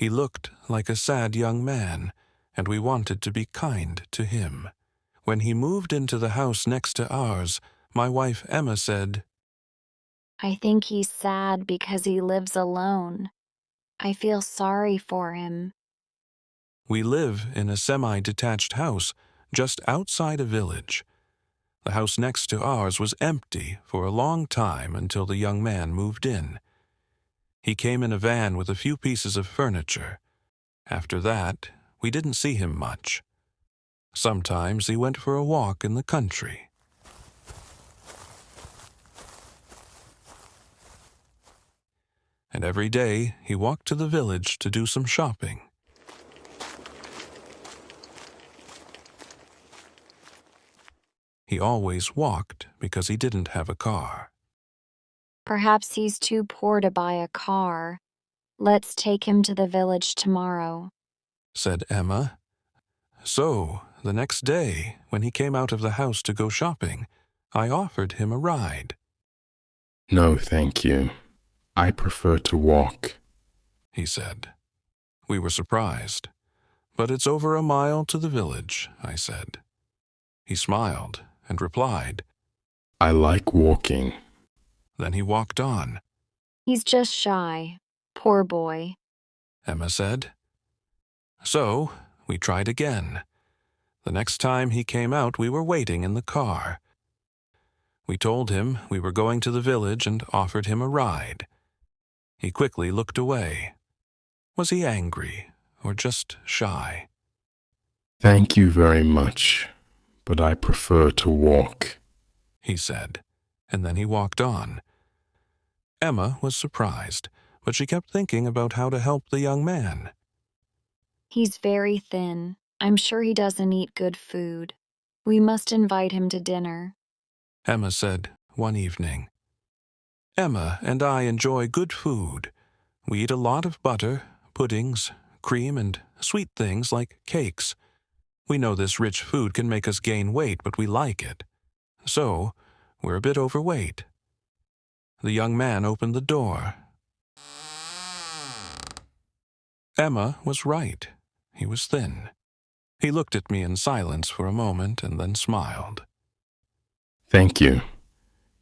He looked like a sad young man, and we wanted to be kind to him. When he moved into the house next to ours, my wife Emma said, I think he's sad because he lives alone. I feel sorry for him. "We live in a semi-detached house just outside a village. The house next to ours was empty for a long time until the young man moved in. He came in a van with a few pieces of furniture. After that, we didn't see him much. Sometimes he went for a walk in the country. And every day he walked to the village to do some shopping. He always walked because he didn't have a car." Perhaps he's too poor to buy a car. Let's take him to the village tomorrow, said Emma. So, the next day, when he came out of the house to go shopping, I offered him a ride. No, thank you. I prefer to walk, he said. We were surprised. But it's over a mile to the village, I said. He smiled and replied. I like walking. Then he walked on. He's just shy. Poor boy, Emma said. So, we tried again. The next time he came out, we were waiting in the car. We told him we were going to the village and offered him a ride. He quickly looked away. Was he angry or just shy? Thank you very much, but I prefer to walk, he said, and then he walked on. Emma was surprised, but she kept thinking about how to help the young man. He's very thin. I'm sure he doesn't eat good food. We must invite him to dinner, Emma said one evening. Emma and I enjoy good food. We eat a lot of butter, puddings, cream, and sweet things like cakes. We know this rich food can make us gain weight, but we like it. So, we're a bit overweight. The young man opened the door. Emma was right. He was thin. He looked at me in silence for a moment and then smiled. Thank you.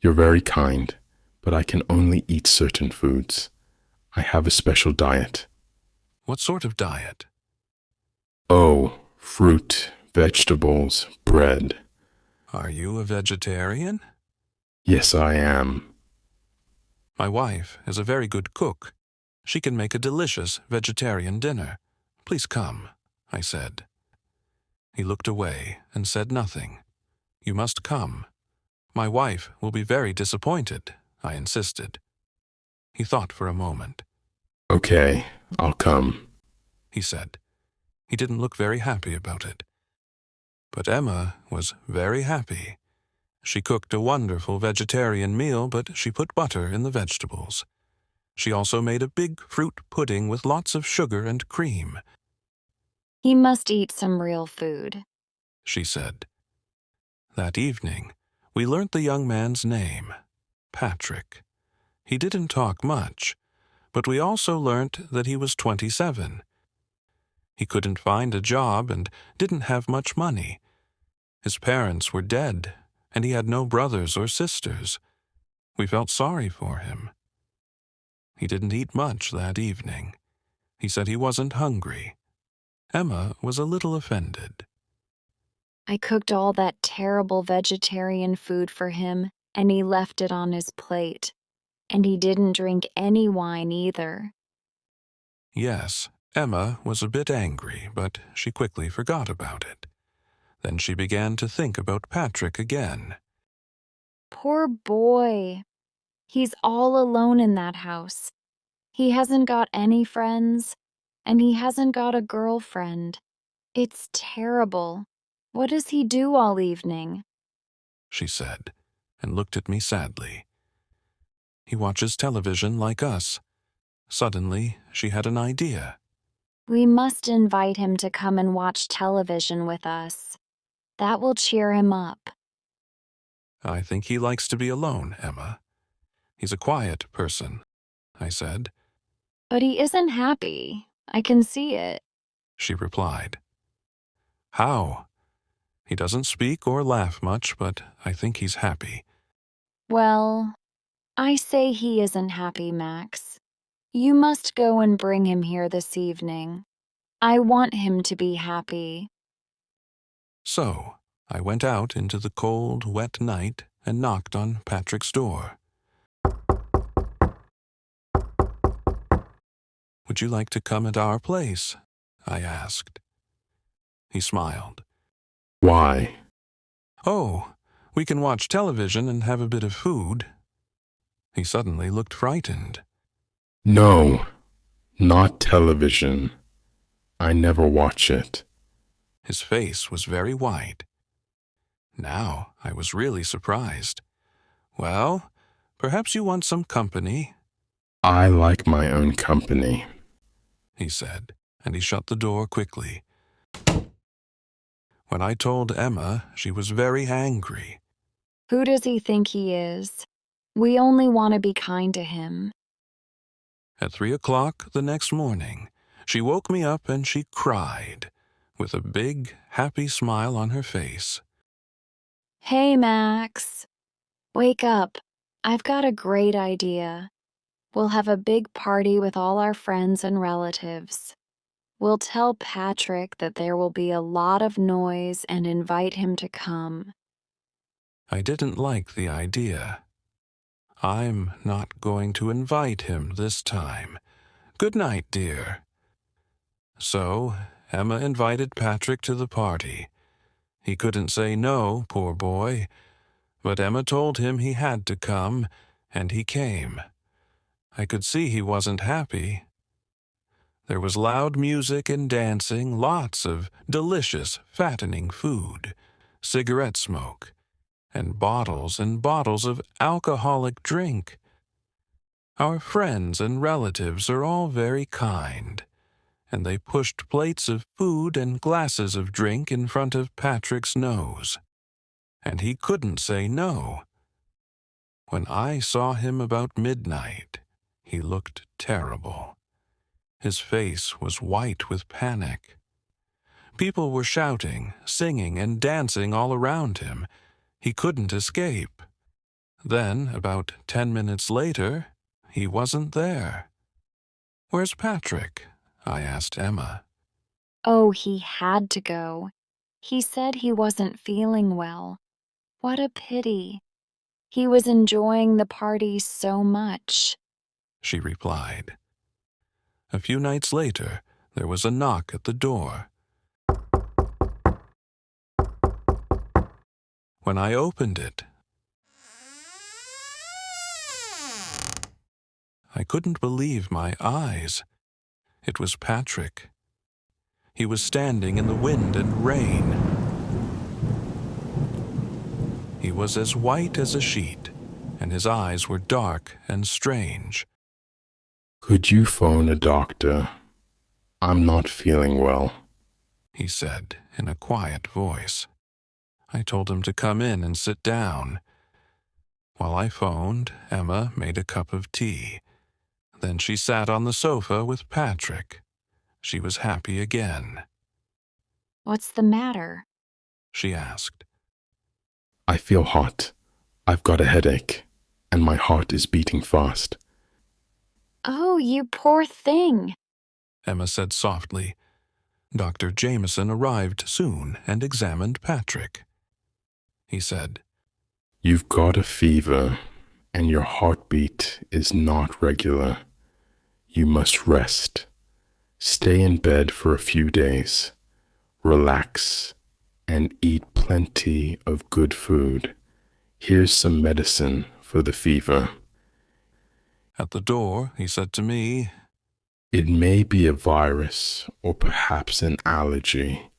You're very kind, but I can only eat certain foods. I have a special diet. What sort of diet? Oh, fruit, vegetables, bread. Are you a vegetarian? Yes, I am. My wife is a very good cook. She can make a delicious vegetarian dinner. Please come, I said. He looked away and said nothing. You must come. My wife will be very disappointed, I insisted. He thought for a moment. Okay, I'll come, he said. He didn't look very happy about it. But Emma was very happy. She cooked a wonderful vegetarian meal, but she put butter in the vegetables. She also made a big fruit pudding with lots of sugar and cream. He must eat some real food, she said. That evening, we learnt the young man's name, Patrick. He didn't talk much, but we also learnt that he was 27. He couldn't find a job and didn't have much money. His parents were dead, and he had no brothers or sisters. We felt sorry for him. He didn't eat much that evening. He said he wasn't hungry. Emma was a little offended. I cooked all that terrible vegetarian food for him, and he left it on his plate. And he didn't drink any wine either. Yes, Emma was a bit angry, but she quickly forgot about it. Then she began to think about Patrick again. Poor boy. He's all alone in that house. He hasn't got any friends, and he hasn't got a girlfriend. It's terrible. What does he do all evening? She said, and looked at me sadly. He watches television like us. Suddenly, she had an idea. We must invite him to come and watch television with us. That will cheer him up. I think he likes to be alone, Emma. He's a quiet person, I said. But he isn't happy. I can see it. she replied. How? He doesn't speak or laugh much, but I think he's happy. Well, I say he isn't happy, Max. You must go and bring him here this evening. I want him to be happy. So, I went out into the cold, wet night and knocked on Patrick's door. Would you like to come at our place? I asked. He smiled. Why? Oh, we can watch television and have a bit of food. He suddenly looked frightened. No, not television. I never watch it. His face was very white. Now I was really surprised. Well, perhaps you want some company, I like my own company. he said, and he shut the door quickly. When I told Emma, she was very angry. Who does he think he is? We only want to be kind to him. At 3 o'clock the next morning, she woke me up and she cried, with a big, happy smile on her face. Hey, Max. Wake up. I've got a great idea. We'll have a big party with all our friends and relatives. We'll tell Patrick that there will be a lot of noise and invite him to come. I didn't like the idea. I'm not going to invite him this time. Good night, dear. So, Emma invited Patrick to the party. He couldn't say no, poor boy, but Emma told him he had to come, and he came. I could see he wasn't happy. There was loud music and dancing, lots of delicious, fattening food, cigarette smoke, and bottles of alcoholic drink. Our friends and relatives are all very kind, and they pushed plates of food and glasses of drink in front of Patrick's nose. And he couldn't say no. When I saw him about midnight, he looked terrible. His face was white with panic. People were shouting, singing, and dancing all around him. He couldn't escape. Then, about 10 minutes later, he wasn't there. Where's Patrick? I asked Emma. Oh, he had to go. He said he wasn't feeling well. What a pity. He was enjoying the party so much, she replied. A few nights later, there was a knock at the door. When I opened it, I couldn't believe my eyes. It was Patrick. He was standing in the wind and rain. He was as white as a sheet, and his eyes were dark and strange. Could you phone a doctor? I'm not feeling well, he said in a quiet voice. I told him to come in and sit down. While I phoned, Emma made a cup of tea. Then she sat on the sofa with Patrick. She was happy again. What's the matter? She asked. I feel hot. I've got a headache, and my heart is beating fast. Oh, you poor thing. Emma said softly. Dr. Jameson arrived soon and examined Patrick. He said, You've got a fever, and your heartbeat is not regular. You must rest. Stay in bed for a few days. Relax and eat plenty of good food. Here's some medicine for the fever. At the door, he said to me, It may be a virus or perhaps an allergy.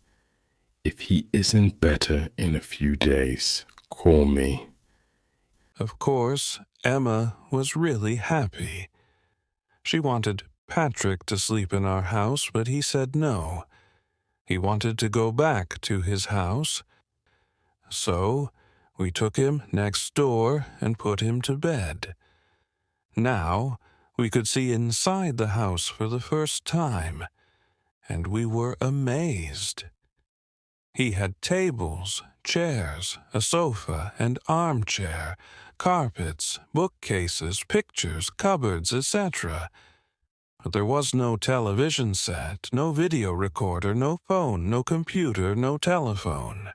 If he isn't better in a few days, call me. Of course, Emma was really happy. She wanted Patrick to sleep in our house, but he said no. He wanted to go back to his house. So we took him next door and put him to bed. Now We could see inside the house for the first time, and we were amazed. He had tables, chairs, a sofa, and armchair, carpets, bookcases, pictures, cupboards, etc. But there was no television set, no video recorder, no phone, no computer, no telephone.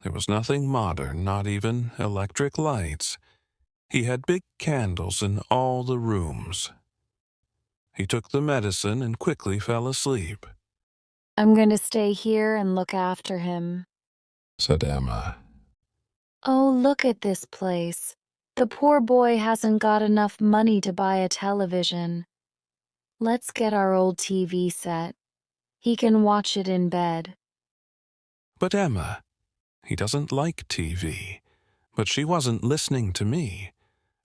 There was nothing modern, not even electric lights. He had big candles in all the rooms. He took the medicine and quickly fell asleep, I'm going to stay here and look after him. said Emma. Oh, look at this place. The poor boy hasn't got enough money to buy a television. Let's get our old TV set. He can watch it in bed. But Emma, he doesn't like TV. But she wasn't listening to me.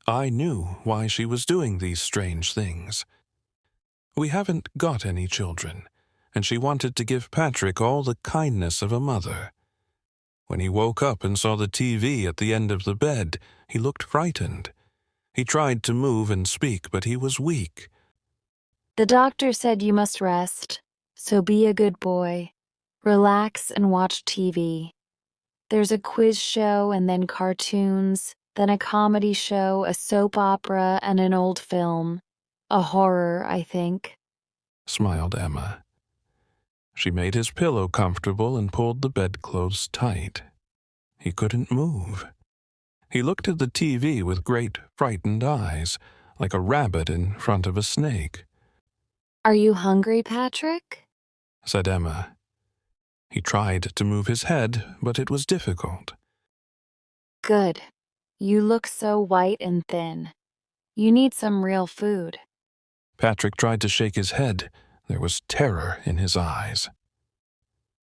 I knew why she was doing these strange things. We haven't got any children, and she wanted to give Patrick all the kindness of a mother. When he woke up and saw the TV at the end of the bed, he looked frightened. He tried to move and speak, but he was weak. The doctor said you must rest, so be a good boy. Relax and watch TV. There's a quiz show and then cartoons, then a comedy show, a soap opera, and an old film. A horror, I think, Smiled Emma. She made his pillow comfortable and pulled the bedclothes tight. He couldn't move. He looked at the TV with great, frightened eyes, like a rabbit in front of a snake. Are you hungry, Patrick? Said Emma. He tried to move his head, but it was difficult. Good. You look so white and thin. You need some real food. Patrick tried to shake his head. There was terror in his eyes.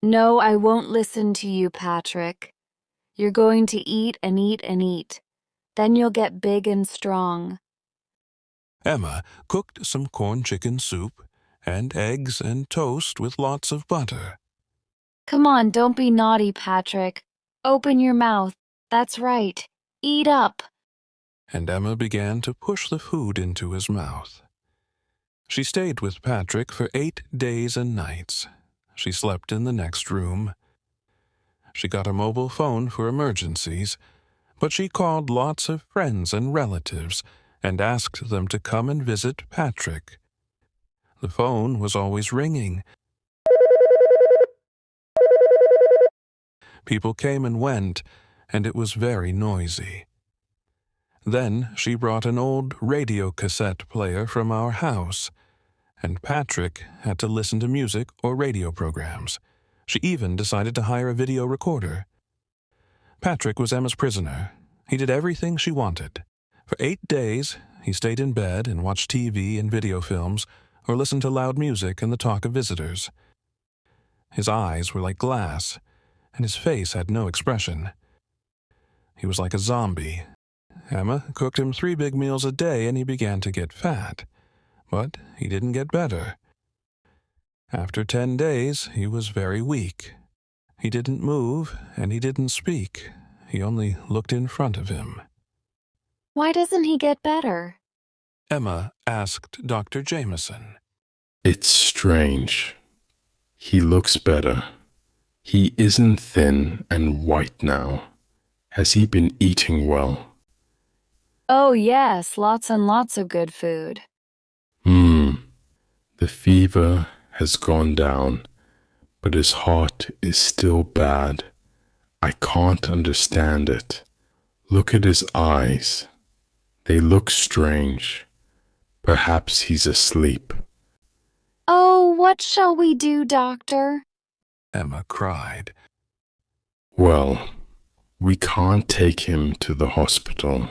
No, I won't listen to you, Patrick. You're going to eat and eat and eat. Then you'll get big and strong. Emma cooked some corn chicken soup and eggs and toast with lots of butter. Come on, don't be naughty, Patrick. Open your mouth. That's right. Eat up. And Emma began to push the food into his mouth. She stayed with Patrick for 8 days and nights. She slept in the next room. She got a mobile phone for emergencies, but she called lots of friends and relatives and asked them to come and visit Patrick. The phone was always ringing. People came and went, and it was very noisy. Then she brought an old radio cassette player from our house, and Patrick had to listen to music or radio programs. She even decided to hire a video recorder. Patrick was Emma's prisoner. He did everything she wanted. For 8 days, he stayed in bed and watched TV and video films, or listened to loud music and the talk of visitors. His eyes were like glass, and his face had no expression. He was like a zombie. Emma cooked him 3 big meals a day, and he began to get fat. But he didn't get better. After 10 days, he was very weak. He didn't move, and he didn't speak. He only looked in front of him. Why doesn't he get better? Emma asked Dr. Jameson. It's strange. He looks better. He isn't thin and white now. Has he been eating well? Oh, yes, lots and lots of good food. The fever has gone down, but his heart is still bad. I can't understand it. Look at his eyes. They look strange. Perhaps he's asleep. Oh, what shall we do, doctor? Emma cried. Well, we can't take him to the hospital.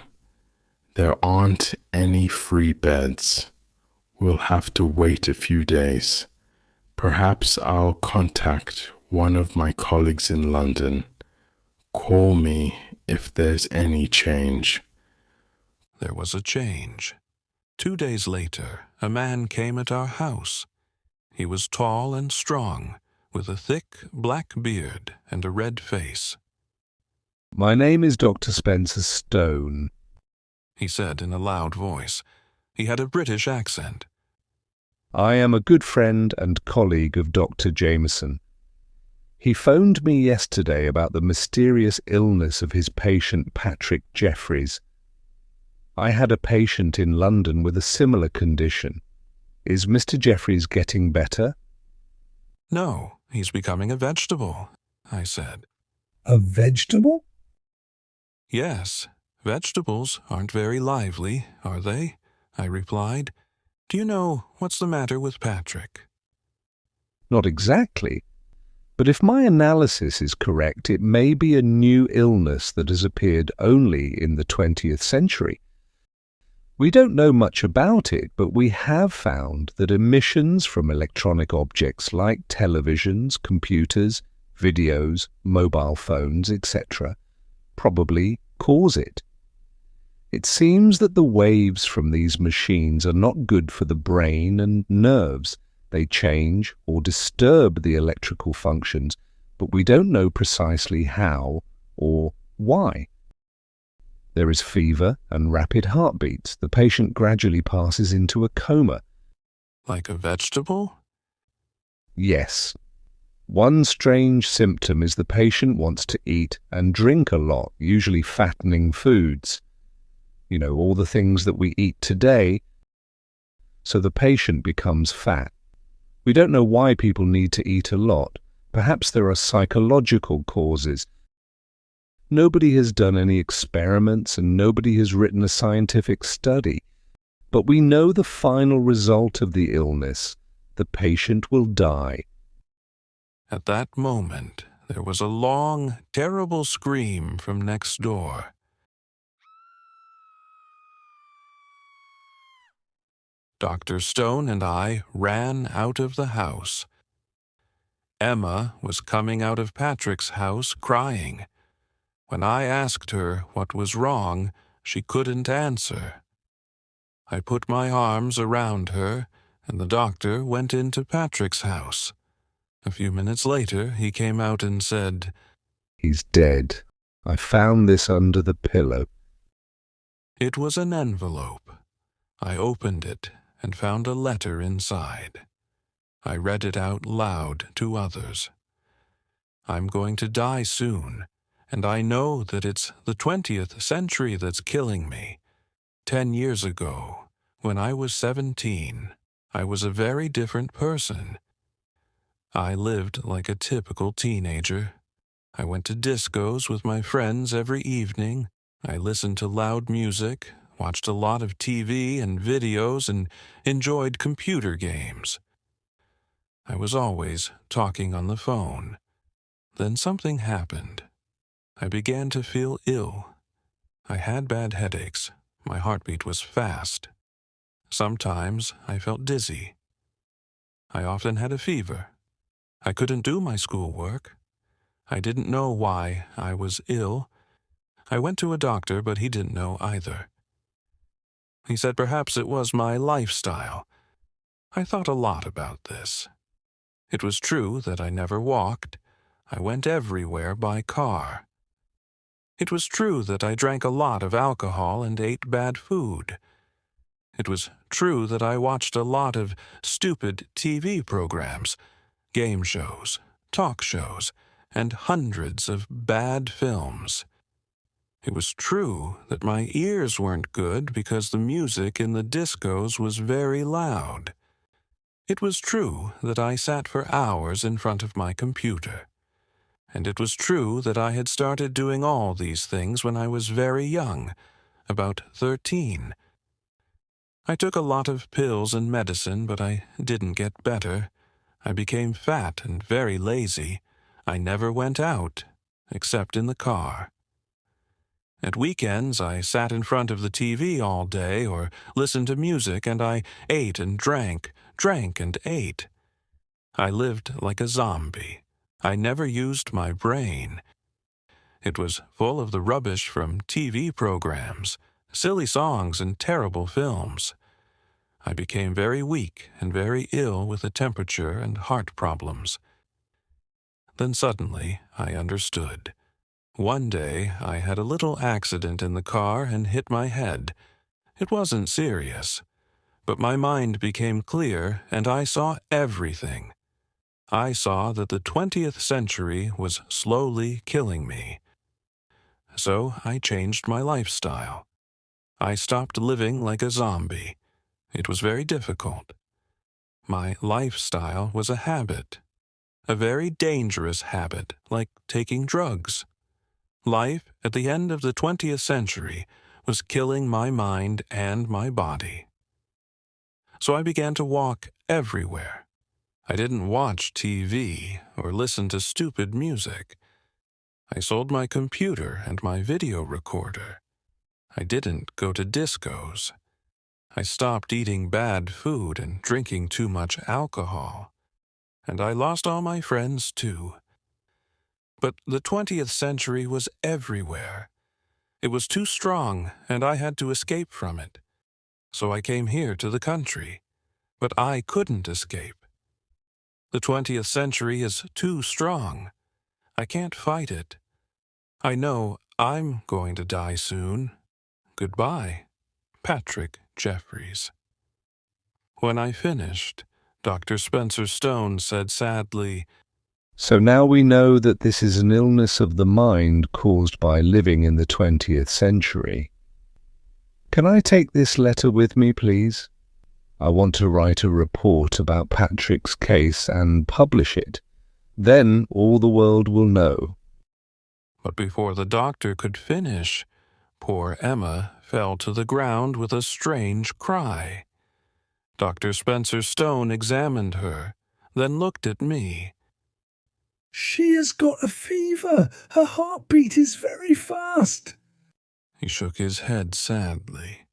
There aren't any free beds. We'll have to wait a few days. Perhaps I'll contact one of my colleagues in London. Call me if there's any change. There was a change. 2 days later, a man came at our house. He was tall and strong, with a thick black beard and a red face. My name is Dr. Spencer Stone, He said in a loud voice. He had a British accent. I am a good friend and colleague of Dr. Jameson. He phoned me yesterday about the mysterious illness of his patient Patrick Jeffries. I had a patient in London with a similar condition. Is Mr. Jeffries getting better? No, he's becoming a vegetable, I said. A vegetable? Yes, vegetables aren't very lively, are they? I replied. Do you know what's the matter with Patrick? Not exactly. But if my analysis is correct, it may be a new illness that has appeared only in the 20th century. We don't know much about it, but we have found that emissions from electronic objects like televisions, computers, videos, mobile phones, etc., probably cause it. It seems that the waves from these machines are not good for the brain and nerves. They change or disturb the electrical functions, but we don't know precisely how or why. There is fever and rapid heartbeats. The patient gradually passes into a coma. Like a vegetable? Yes. One strange symptom is the patient wants to eat and drink a lot, usually fattening foods. You know, all the things that we eat today, so the patient becomes fat. We don't know why people need to eat a lot. Perhaps there are psychological causes. Nobody has done any experiments and nobody has written a scientific study. But we know the final result of the illness. The patient will die. At that moment, there was a long, terrible scream from next door. Dr. Stone and I ran out of the house. Emma was coming out of Patrick's house crying. When I asked her what was wrong, she couldn't answer. I put my arms around her, and the doctor went into Patrick's house. A few minutes later, he came out and said, He's dead. I found this under the pillow. It was an envelope. I opened it and found a letter inside. I read it out loud to others. I'm going to die soon, and I know that it's the 20th century that's killing me. 10 years ago, when I was 17, I was a very different person. I lived like a typical teenager. I went to discos with my friends every evening. I listened to loud music, watched a lot of TV and videos, and enjoyed computer games. I was always talking on the phone. Then something happened. I began to feel ill. I had bad headaches. My heartbeat was fast. Sometimes I felt dizzy. I often had a fever. I couldn't do my schoolwork. I didn't know why I was ill. I went to a doctor, but he didn't know either. He said perhaps it was my lifestyle. I thought a lot about this. It was true that I never walked. I went everywhere by car. It was true that I drank a lot of alcohol and ate bad food. It was true that I watched a lot of stupid TV programs, game shows, talk shows, and hundreds of bad films. It was true that my ears weren't good because the music in the discos was very loud. It was true that I sat for hours in front of my computer. And it was true that I had started doing all these things when I was very young, about 13. I took a lot of pills and medicine, but I didn't get better. I became fat and very lazy. I never went out, except in the car. At weekends, I sat in front of the TV all day or listened to music, and I ate and drank and ate. I lived like a zombie. I never used my brain. It was full of the rubbish from TV programs, silly songs, and terrible films. I became very weak and very ill with a temperature and heart problems. Then suddenly I understood. One day I had a little accident in the car and hit my head. It wasn't serious. But my mind became clear, and I saw everything. I saw that the 20th century was slowly killing me. So I changed my lifestyle. I stopped living like a zombie. It was very difficult. My lifestyle was a habit, a very dangerous habit, like taking drugs. Life at the end of the 20th century was killing my mind and my body. So I began to walk everywhere. I didn't watch TV or listen to stupid music. I sold my computer and my video recorder. I didn't go to discos. I stopped eating bad food and drinking too much alcohol. And I lost all my friends too. But the 20th century was everywhere. It was too strong, and I had to escape from it. So I came here to the country. But I couldn't escape. The 20th century is too strong. I can't fight it. I know I'm going to die soon. Goodbye, Patrick Jeffries. When I finished, Dr. Spencer Stone said sadly, So now we know that this is an illness of the mind caused by living in the 20th century. Can I take this letter with me, please? I want to write a report about Patrick's case and publish it. Then all the world will know. But before the doctor could finish, poor Emma fell to the ground with a strange cry. Dr. Spencer Stone examined her, then looked at me. She has got a fever. Her heartbeat is very fast. He shook his head sadly.